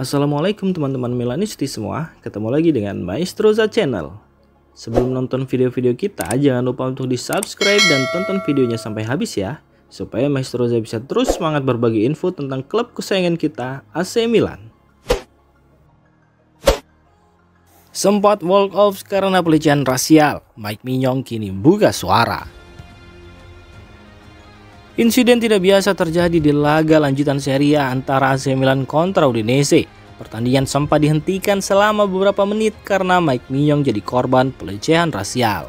Assalamualaikum teman-teman Milanisti semua, ketemu lagi dengan Maestroza Channel. Sebelum nonton video-video kita, jangan lupa untuk di subscribe dan tonton videonya sampai habis ya, supaya Maestroza bisa terus semangat berbagi info tentang klub kesayangan kita, AC Milan. Sempat walk off karena pelecehan rasial, Mike Maignan kini buka suara. Insiden tidak biasa terjadi di laga lanjutan Serie A antara AC Milan kontra Udinese. Pertandingan sempat dihentikan selama beberapa menit karena Mike Maignan jadi korban pelecehan rasial.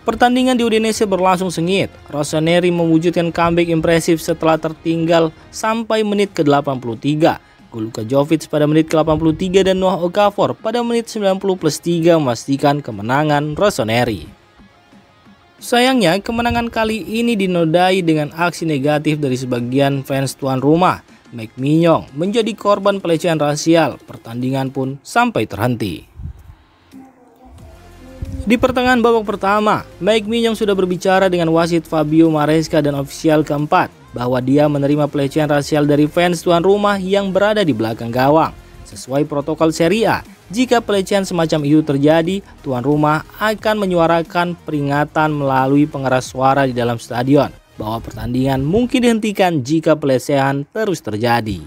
Pertandingan di Udinese berlangsung sengit. Rossoneri mewujudkan comeback impresif setelah tertinggal sampai menit ke-83. Gol Luka Jovic pada menit ke-83 dan Noah Okafor pada menit 90+3 memastikan kemenangan Rossoneri. Sayangnya, kemenangan kali ini dinodai dengan aksi negatif dari sebagian fans tuan rumah. Mike Maignan menjadi korban pelecehan rasial, pertandingan pun sampai terhenti. Di pertengahan babak pertama, Mike Maignan sudah berbicara dengan wasit Fabio Maresca dan ofisial keempat bahwa dia menerima pelecehan rasial dari fans tuan rumah yang berada di belakang gawang. Sesuai protokol Serie A, jika pelecehan semacam itu terjadi, tuan rumah akan menyuarakan peringatan melalui pengeras suara di dalam stadion bahwa pertandingan mungkin dihentikan jika pelecehan terus terjadi.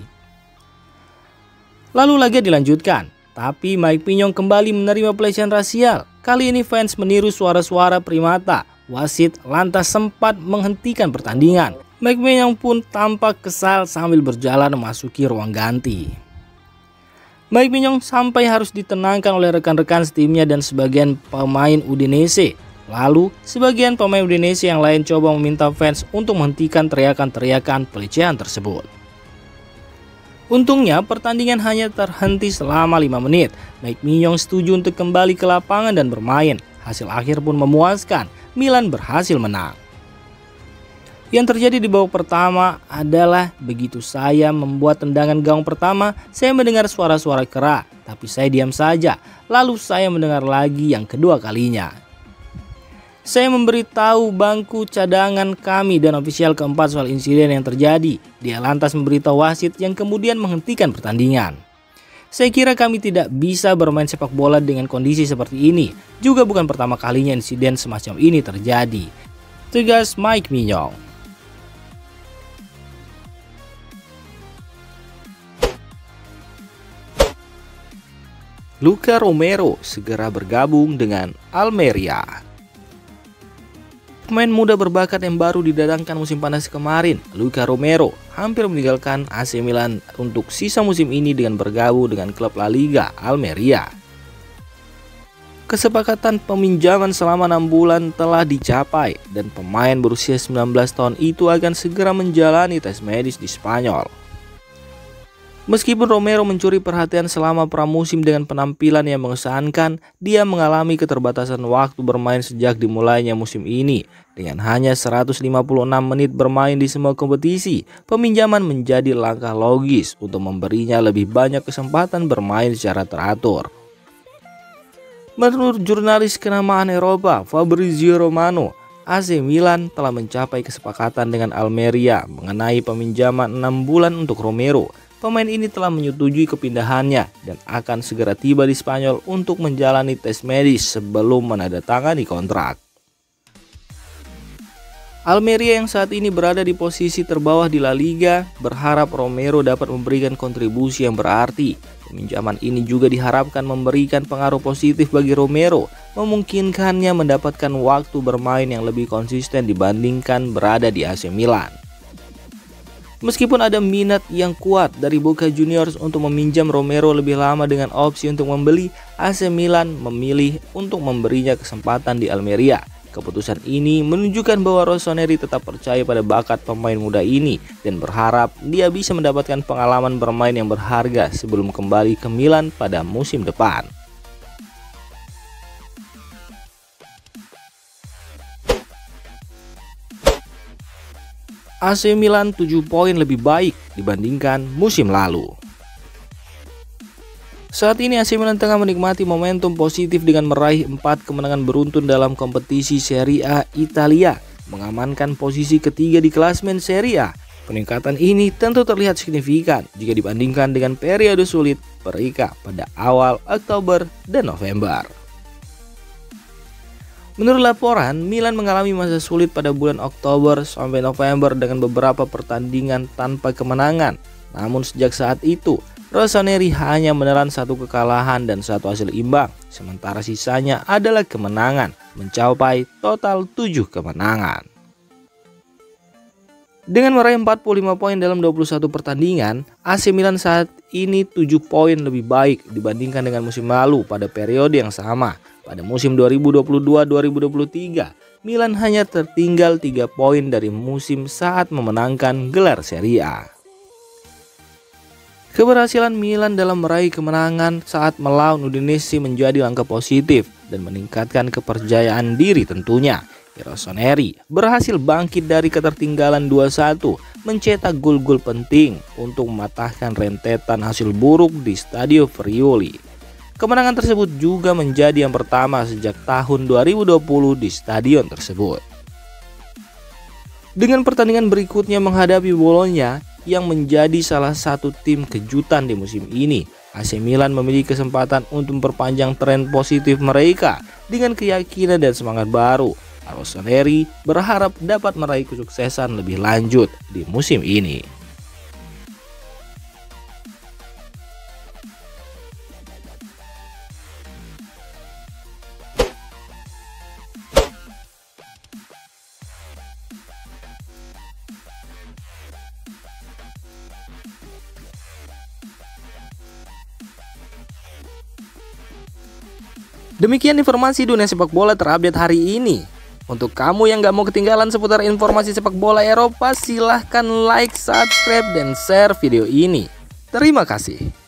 Lalu laga dilanjutkan, tapi Mike Maignan kembali menerima pelecehan rasial. Kali ini fans meniru suara-suara primata. Wasit lantas sempat menghentikan pertandingan. Mike Maignan pun tampak kesal sambil berjalan memasuki ruang ganti. Mike Maignan sampai harus ditenangkan oleh rekan-rekan setimnya dan sebagian pemain Udinese. Lalu, sebagian pemain Udinese yang lain coba meminta fans untuk menghentikan teriakan-teriakan pelecehan tersebut. Untungnya, pertandingan hanya terhenti selama 5 menit. Mike Maignan setuju untuk kembali ke lapangan dan bermain. Hasil akhir pun memuaskan, Milan berhasil menang. Yang terjadi di babak pertama adalah begitu saya membuat tendangan gawang pertama, saya mendengar suara-suara kera, tapi saya diam saja. Lalu saya mendengar lagi yang kedua kalinya. Saya memberitahu bangku cadangan kami dan ofisial keempat soal insiden yang terjadi. Dia lantas memberitahu wasit yang kemudian menghentikan pertandingan. Saya kira kami tidak bisa bermain sepak bola dengan kondisi seperti ini. Juga bukan pertama kalinya insiden semacam ini terjadi, tegas Mike Maignan. Luka Romero segera bergabung dengan Almeria. Pemain muda berbakat yang baru didatangkan musim panas kemarin, Luka Romero, hampir meninggalkan AC Milan untuk sisa musim ini dengan bergabung dengan klub La Liga, Almeria. Kesepakatan peminjaman selama 6 bulan telah dicapai dan pemain berusia 19 tahun itu akan segera menjalani tes medis di Spanyol. Meskipun Romero mencuri perhatian selama pramusim dengan penampilan yang mengesankan, dia mengalami keterbatasan waktu bermain sejak dimulainya musim ini. Dengan hanya 156 menit bermain di semua kompetisi, peminjaman menjadi langkah logis untuk memberinya lebih banyak kesempatan bermain secara teratur. Menurut jurnalis kenamaan Eropa, Fabrizio Romano, AC Milan telah mencapai kesepakatan dengan Almeria mengenai peminjaman 6 bulan untuk Romero. Pemain ini telah menyetujui kepindahannya dan akan segera tiba di Spanyol untuk menjalani tes medis sebelum menandatangani kontrak. Almeria yang saat ini berada di posisi terbawah di La Liga berharap Romero dapat memberikan kontribusi yang berarti. Peminjaman ini juga diharapkan memberikan pengaruh positif bagi Romero, memungkinkannya mendapatkan waktu bermain yang lebih konsisten dibandingkan berada di AC Milan. Meskipun ada minat yang kuat dari Boca Juniors untuk meminjam Romero lebih lama dengan opsi untuk membeli, AC Milan memilih untuk memberinya kesempatan di Almeria. Keputusan ini menunjukkan bahwa Rossoneri tetap percaya pada bakat pemain muda ini dan berharap dia bisa mendapatkan pengalaman bermain yang berharga sebelum kembali ke Milan pada musim depan. AC Milan 7 poin lebih baik dibandingkan musim lalu. Saat ini AC Milan tengah menikmati momentum positif dengan meraih 4 kemenangan beruntun dalam kompetisi Serie A Italia, mengamankan posisi ketiga di klasemen Serie A. Peningkatan ini tentu terlihat signifikan jika dibandingkan dengan periode sulit mereka pada awal Oktober dan November. Menurut laporan, Milan mengalami masa sulit pada bulan Oktober sampai November dengan beberapa pertandingan tanpa kemenangan. Namun sejak saat itu, Rossoneri hanya menelan 1 kekalahan dan 1 hasil imbang, sementara sisanya adalah kemenangan, mencapai total 7 kemenangan. Dengan meraih 45 poin dalam 21 pertandingan, AC Milan saat ini 7 poin lebih baik dibandingkan dengan musim lalu pada periode yang sama. Pada musim 2022-2023, Milan hanya tertinggal 3 poin dari musim saat memenangkan gelar Serie A. Keberhasilan Milan dalam meraih kemenangan saat melawan Udinese menjadi langkah positif dan meningkatkan kepercayaan diri tentunya. Rossoneri berhasil bangkit dari ketertinggalan 2-1, mencetak gol-gol penting untuk mematahkan rentetan hasil buruk di Stadio Friuli. Kemenangan tersebut juga menjadi yang pertama sejak tahun 2020 di stadion tersebut. Dengan pertandingan berikutnya menghadapi Bologna yang menjadi salah satu tim kejutan di musim ini, AC Milan memiliki kesempatan untuk memperpanjang tren positif mereka dengan keyakinan dan semangat baru. Rossoneri berharap dapat meraih kesuksesan lebih lanjut di musim ini. Demikian informasi dunia sepak bola terupdate hari ini. Untuk kamu yang gak mau ketinggalan seputar informasi sepak bola Eropa, silahkan like, subscribe, dan share video ini. Terima kasih.